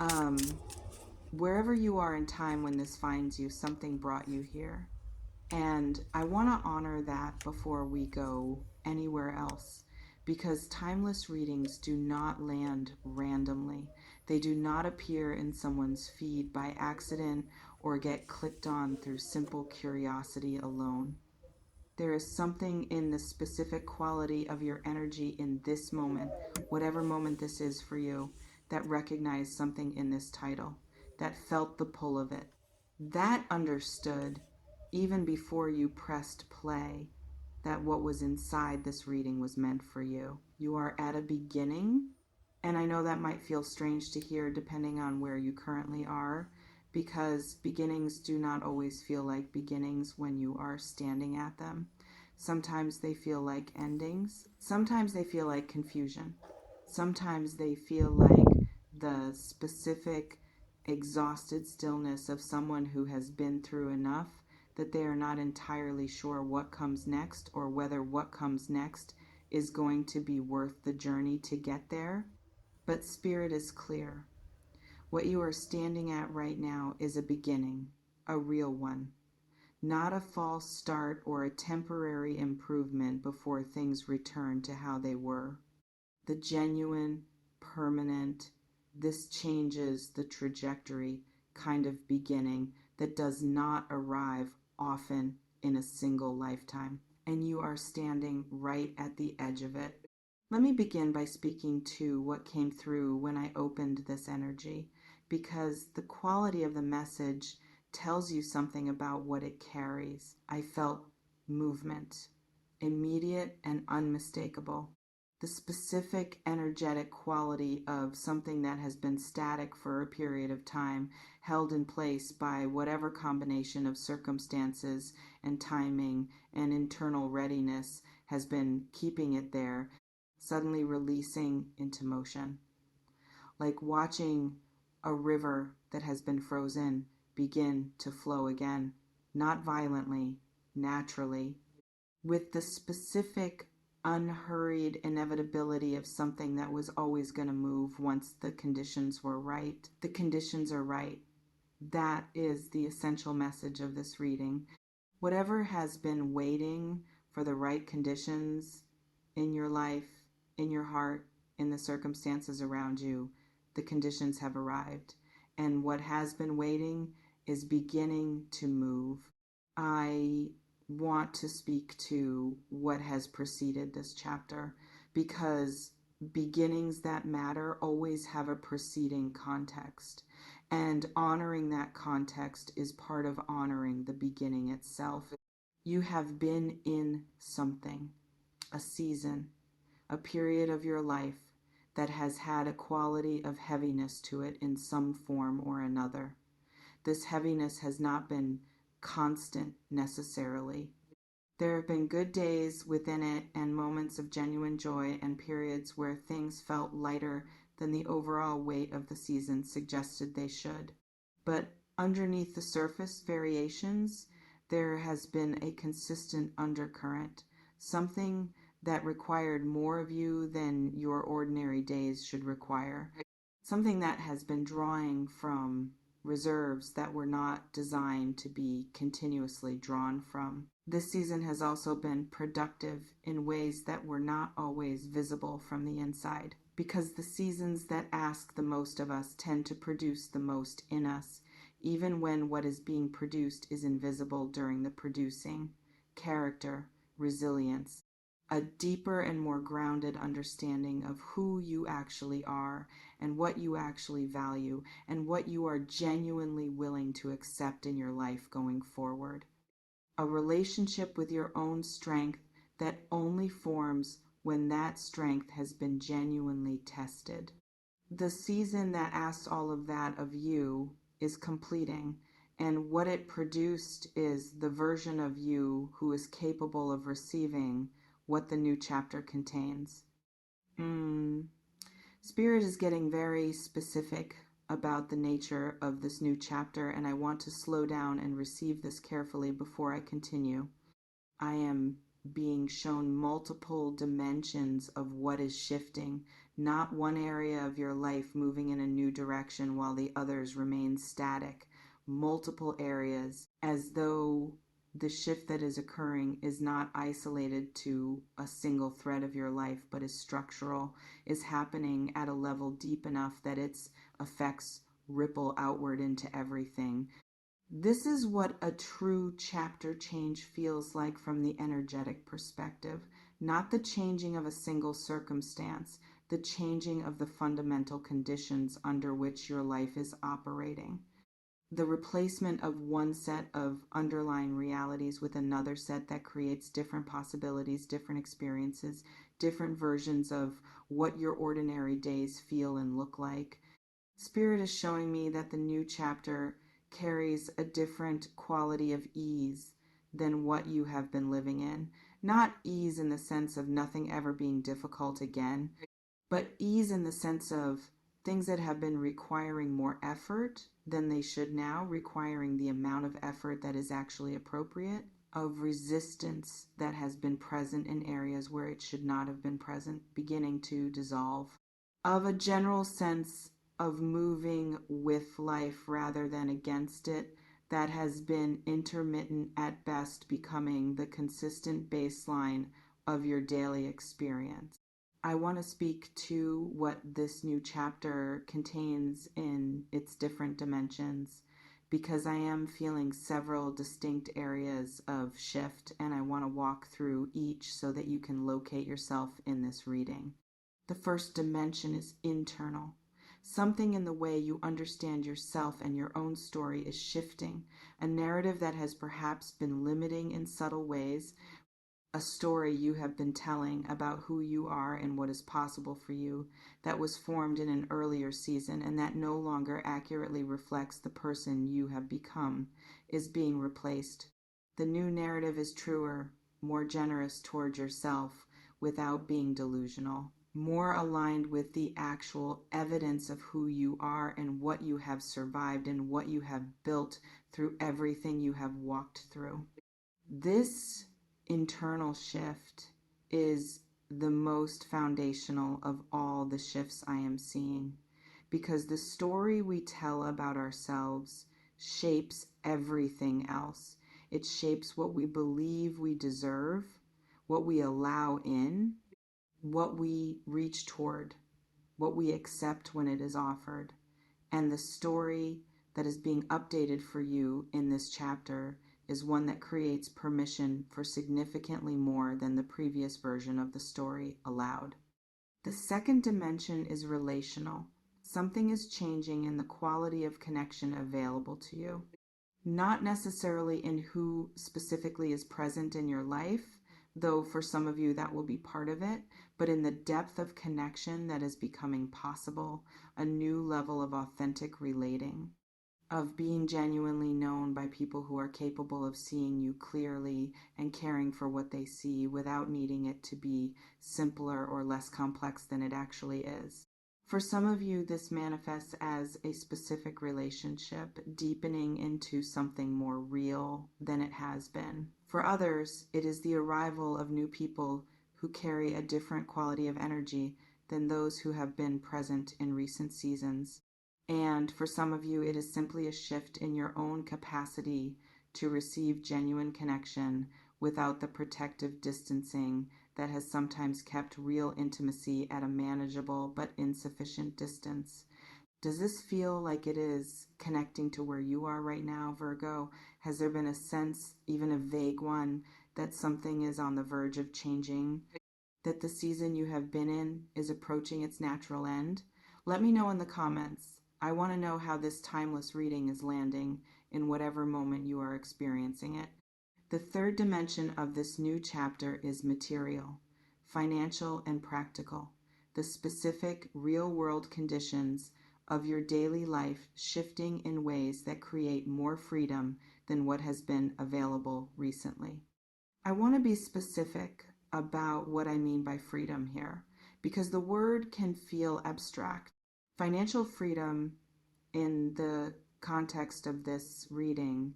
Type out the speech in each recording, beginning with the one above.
Um, Wherever you are in time when this finds you, something brought you here. And I want to honor that before we go anywhere else, because timeless readings do not land randomly. They do not appear in someone's feed by accident or get clicked on through simple curiosity alone. There is something in the specific quality of your energy in this moment, whatever moment this is for you, that recognized something in this title, that felt the pull of it, that understood, even before you pressed play, that what was inside this reading was meant for you. You are at a beginning, and I know that might feel strange to hear depending on where you currently are, because beginnings do not always feel like beginnings when you are standing at them. Sometimes they feel like endings. Sometimes they feel like confusion. Sometimes they feel like the specific exhausted stillness of someone who has been through enough that they are not entirely sure what comes next or whether what comes next is going to be worth the journey to get there. But Spirit is clear. What you are standing at right now is a beginning, a real one, not a false start or a temporary improvement before things return to how they were. The genuine, permanent, this changes the trajectory kind of beginning that does not arrive often in a single lifetime. And you are standing right at the edge of it. Let me begin by speaking to what came through when I opened this energy, because the quality of the message tells you something about what it carries. I felt movement, immediate and unmistakable. The specific energetic quality of something that has been static for a period of time, held in place by whatever combination of circumstances and timing and internal readiness has been keeping it there, suddenly releasing into motion. Like watching a river that has been frozen begin to flow again, not violently, naturally, with the specific unhurried inevitability of something that was always going to move once the conditions were right. The conditions are right. That is the essential message of this reading. Whatever has been waiting for the right conditions in your life, in your heart, in the circumstances around you, the conditions have arrived. And what has been waiting is beginning to move. I want to speak to what has preceded this chapter, because beginnings that matter always have a preceding context. And honoring that context is part of honoring the beginning itself. You have been in something, a season, a period of your life that has had a quality of heaviness to it in some form or another. This heaviness has not been constant necessarily. There have been good days within it and moments of genuine joy and periods where things felt lighter than the overall weight of the season suggested they should. But underneath the surface variations, there has been a consistent undercurrent, something that required more of you than your ordinary days should require, something that has been drawing from reserves that were not designed to be continuously drawn from. This season has also been productive in ways that were not always visible from the inside, because the seasons that ask the most of us tend to produce the most in us, even when what is being produced is invisible during the producing. Character, resilience, a deeper and more grounded understanding of who you actually are and what you actually value and what you are genuinely willing to accept in your life going forward. A relationship with your own strength that only forms when that strength has been genuinely tested. The season that asks all of that of you is completing, and what it produced is the version of you who is capable of receiving what the new chapter contains. Spirit is getting very specific about the nature of this new chapter, and I want to slow down and receive this carefully before I continue. I am being shown multiple dimensions of what is shifting, not one area of your life moving in a new direction while the others remain static, multiple areas, as though the shift that is occurring is not isolated to a single thread of your life, but is structural, is happening at a level deep enough that its effects ripple outward into everything. This is what a true chapter change feels like from the energetic perspective, not the changing of a single circumstance, the changing of the fundamental conditions under which your life is operating. The replacement of one set of underlying realities with another set that creates different possibilities, different experiences, different versions of what your ordinary days feel and look like. Spirit is showing me that the new chapter carries a different quality of ease than what you have been living in. Not ease in the sense of nothing ever being difficult again, but ease in the sense of things that have been requiring more effort than they should now, requiring the amount of effort that is actually appropriate, of resistance that has been present in areas where it should not have been present, beginning to dissolve, of a general sense of moving with life rather than against it that has been intermittent at best, becoming the consistent baseline of your daily experience. I want to speak to what this new chapter contains in its different dimensions because I am feeling several distinct areas of shift, and I want to walk through each so that you can locate yourself in this reading. The first dimension is internal. Something in the way you understand yourself and your own story is shifting, a narrative that has perhaps been limiting in subtle ways, a story you have been telling about who you are and what is possible for you that was formed in an earlier season and that no longer accurately reflects the person you have become, is being replaced. The new narrative is truer, more generous toward yourself without being delusional, more aligned with the actual evidence of who you are and what you have survived and what you have built through everything you have walked through. This internal shift is the most foundational of all the shifts I am seeing, because the story we tell about ourselves shapes everything else. It shapes what we believe we deserve, what we allow in, what we reach toward, what we accept when it is offered. And the story that is being updated for you in this chapter is one that creates permission for significantly more than the previous version of the story allowed. The second dimension is relational. Something is changing in the quality of connection available to you. Not necessarily in who specifically is present in your life, though for some of you that will be part of it, but in the depth of connection that is becoming possible, a new level of authentic relating, of being genuinely known by people who are capable of seeing you clearly and caring for what they see without needing it to be simpler or less complex than it actually is. For some of you, this manifests as a specific relationship deepening into something more real than it has been. For others, it is the arrival of new people who carry a different quality of energy than those who have been present in recent seasons. And for some of you, it is simply a shift in your own capacity to receive genuine connection without the protective distancing that has sometimes kept real intimacy at a manageable but insufficient distance. Does this feel like it is connecting to where you are right now, Virgo? Has there been a sense, even a vague one, that something is on the verge of changing? That the season you have been in is approaching its natural end? Let me know in the comments. I want to know how this timeless reading is landing in whatever moment you are experiencing it. The third dimension of this new chapter is material, financial, and practical. The specific real-world conditions of your daily life shifting in ways that create more freedom than what has been available recently. I want to be specific about what I mean by freedom here, because the word can feel abstract. Financial freedom in the context of this reading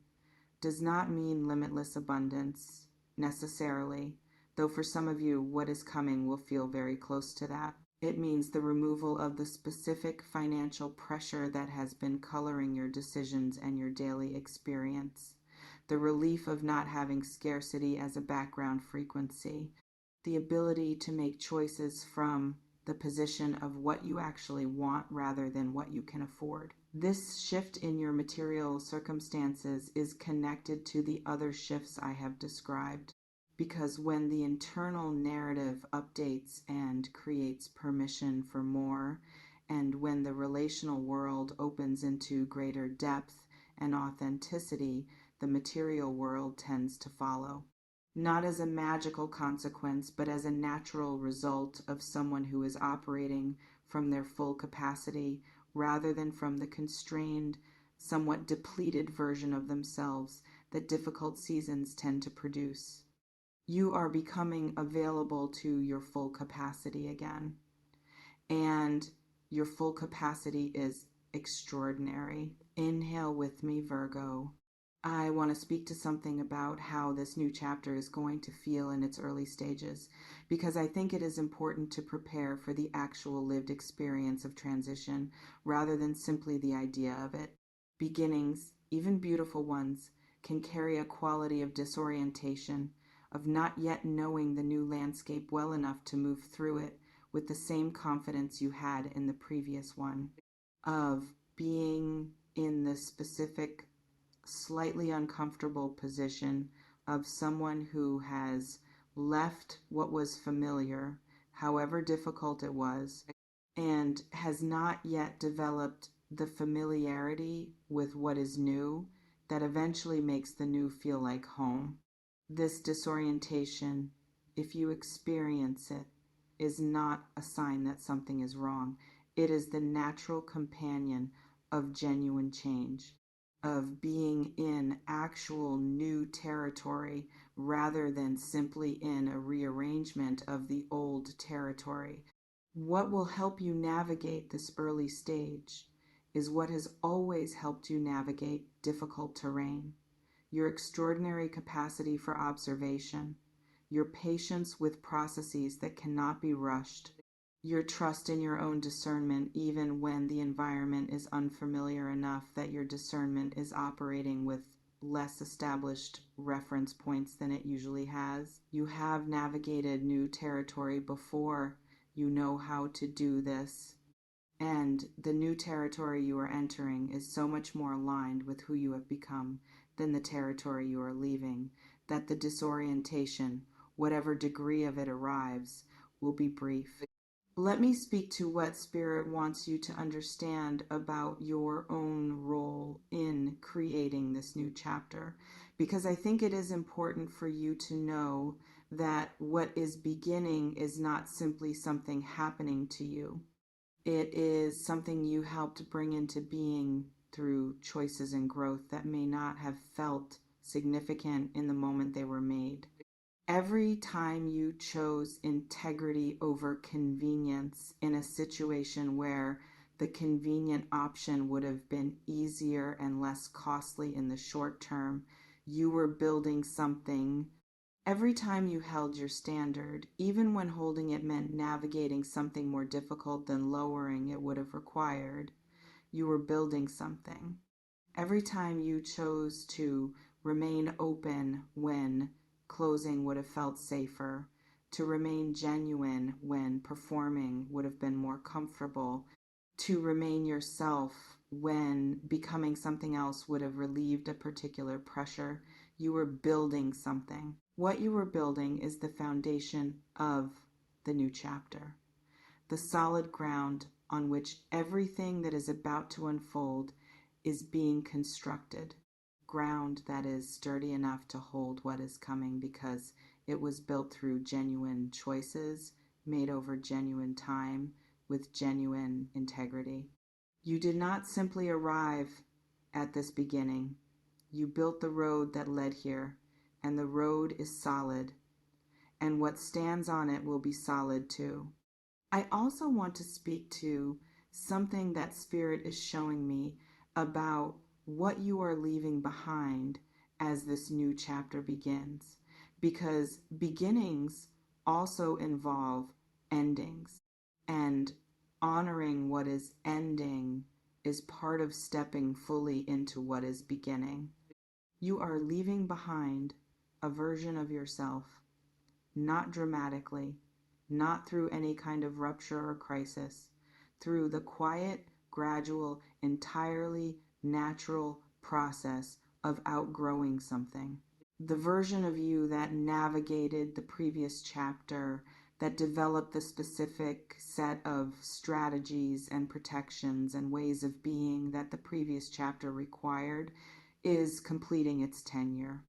does not mean limitless abundance necessarily, though for some of you, what is coming will feel very close to that. It means the removal of the specific financial pressure that has been coloring your decisions and your daily experience, the relief of not having scarcity as a background frequency, the ability to make choices from the position of what you actually want rather than what you can afford. This shift in your material circumstances is connected to the other shifts I have described, because when the internal narrative updates and creates permission for more, and when the relational world opens into greater depth and authenticity, the material world tends to follow. Not as a magical consequence, but as a natural result of someone who is operating from their full capacity rather than from the constrained, somewhat depleted version of themselves that difficult seasons tend to produce. You are becoming available to your full capacity again. And your full capacity is extraordinary. Inhale with me, Virgo. I want to speak to something about how this new chapter is going to feel in its early stages, because I think it is important to prepare for the actual lived experience of transition rather than simply the idea of it. Beginnings, even beautiful ones, can carry a quality of disorientation, of not yet knowing the new landscape well enough to move through it with the same confidence you had in the previous one, of being in the specific slightly uncomfortable position of someone who has left what was familiar, however difficult it was, and has not yet developed the familiarity with what is new that eventually makes the new feel like home. This disorientation, if you experience it, is not a sign that something is wrong. It is the natural companion of genuine change, of being in actual new territory rather than simply in a rearrangement of the old territory. What will help you navigate this early stage is what has always helped you navigate difficult terrain: your extraordinary capacity for observation, your patience with processes that cannot be rushed, your trust in your own discernment even when the environment is unfamiliar enough that your discernment is operating with less established reference points than it usually has. You have navigated new territory before. You know how to do this. And the new territory you are entering is so much more aligned with who you have become than the territory you are leaving, that the disorientation, whatever degree of it arrives, will be brief. Let me speak to what Spirit wants you to understand about your own role in creating this new chapter, because I think it is important for you to know that what is beginning is not simply something happening to you. It is something you helped bring into being through choices and growth that may not have felt significant in the moment they were made. Every time you chose integrity over convenience in a situation where the convenient option would have been easier and less costly in the short term, you were building something. Every time you held your standard, even when holding it meant navigating something more difficult than lowering it would have required, you were building something. Every time you chose to remain open when closing would have felt safer, to remain genuine when performing would have been more comfortable, to remain yourself when becoming something else would have relieved a particular pressure, you were building something. What you were building is the foundation of the new chapter, the solid ground on which everything that is about to unfold is being constructed, ground that is sturdy enough to hold what is coming because it was built through genuine choices made over genuine time with genuine integrity. You did not simply arrive at this beginning. You built the road that led here, and the road is solid, and what stands on it will be solid too. I also want to speak to something that Spirit is showing me about what you are leaving behind as this new chapter begins. Because beginnings also involve endings. And honoring what is ending is part of stepping fully into what is beginning. You are leaving behind a version of yourself, not dramatically, not through any kind of rupture or crisis, through the quiet, gradual, entirely natural process of outgrowing something. The version of you that navigated the previous chapter, that developed the specific set of strategies and protections and ways of being that the previous chapter required, is completing its tenure.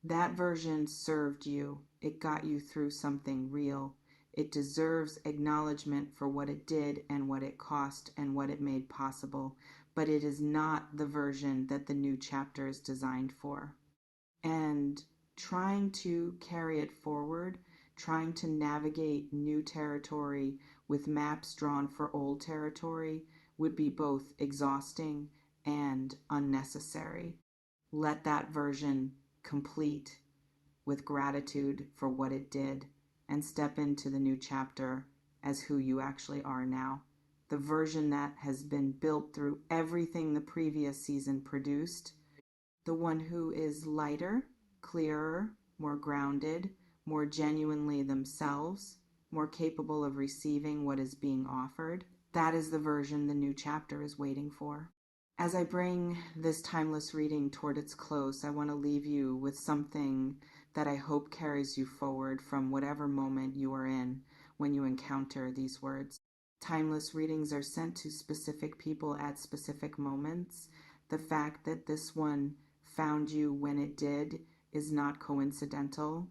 That version served you. It got you through something real. It deserves acknowledgement for what it did and what it cost and what it made possible, but it is not the version that the new chapter is designed for. And trying to carry it forward, trying to navigate new territory with maps drawn for old territory would be both exhausting and unnecessary. Let that version complete with gratitude for what it did and step into the new chapter as who you actually are now. The version that has been built through everything the previous season produced, the one who is lighter, clearer, more grounded, more genuinely themselves, more capable of receiving what is being offered. That is the version the new chapter is waiting for. As I bring this timeless reading toward its close, I want to leave you with something that I hope carries you forward from whatever moment you are in when you encounter these words. Timeless readings are sent to specific people at specific moments. The fact that this one found you when it did is not coincidental.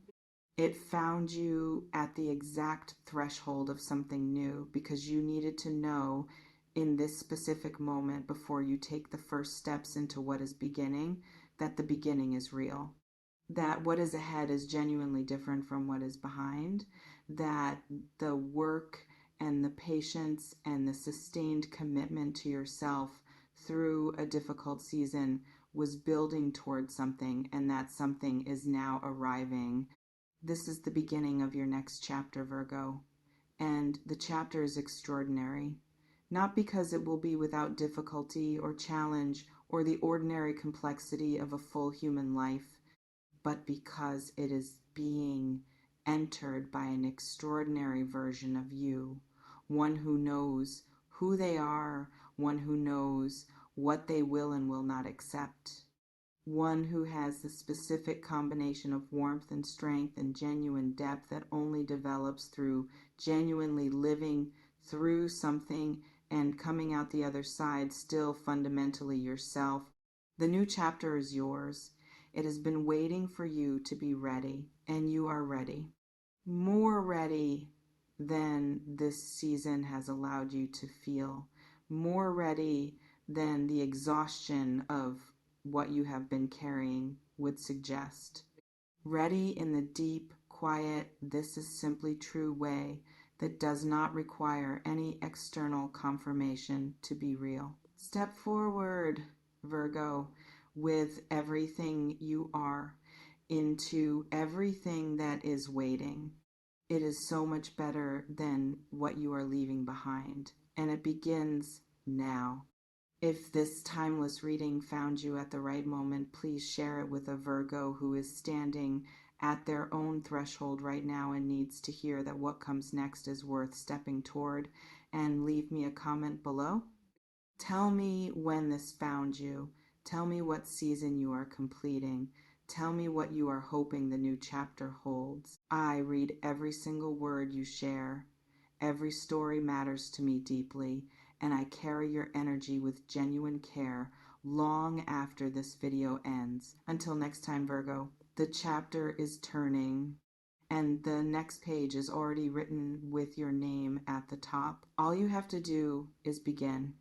It found you at the exact threshold of something new because you needed to know in this specific moment before you take the first steps into what is beginning, that the beginning is real, that what is ahead is genuinely different from what is behind, that the work and the patience and the sustained commitment to yourself through a difficult season was building towards something, and that something is now arriving. This is the beginning of your next chapter, Virgo, and the chapter is extraordinary. Not because it will be without difficulty or challenge or the ordinary complexity of a full human life, but because it is being entered by an extraordinary version of you, one who knows who they are, one who knows what they will and will not accept, one who has the specific combination of warmth and strength and genuine depth that only develops through genuinely living through something and coming out the other side still fundamentally yourself. The new chapter is yours. It has been waiting for you to be ready, and you are ready. More ready than this season has allowed you to feel. More ready than the exhaustion of what you have been carrying would suggest. Ready in the deep, quiet, this is simply true way that does not require any external confirmation to be real. Step forward, Virgo, with everything you are into everything that is waiting. It is so much better than what you are leaving behind, and it begins now. If this timeless reading found you at the right moment, please share it with a Virgo who is standing at their own threshold right now and needs to hear that what comes next is worth stepping toward, and leave me a comment below. Tell me when this found you. Tell me what season you are completing. Tell me what you are hoping the new chapter holds. I read every single word you share. Every story matters to me deeply, and I carry your energy with genuine care long after this video ends. Until next time, Virgo, the chapter is turning, and the next page is already written with your name at the top. All you have to do is begin.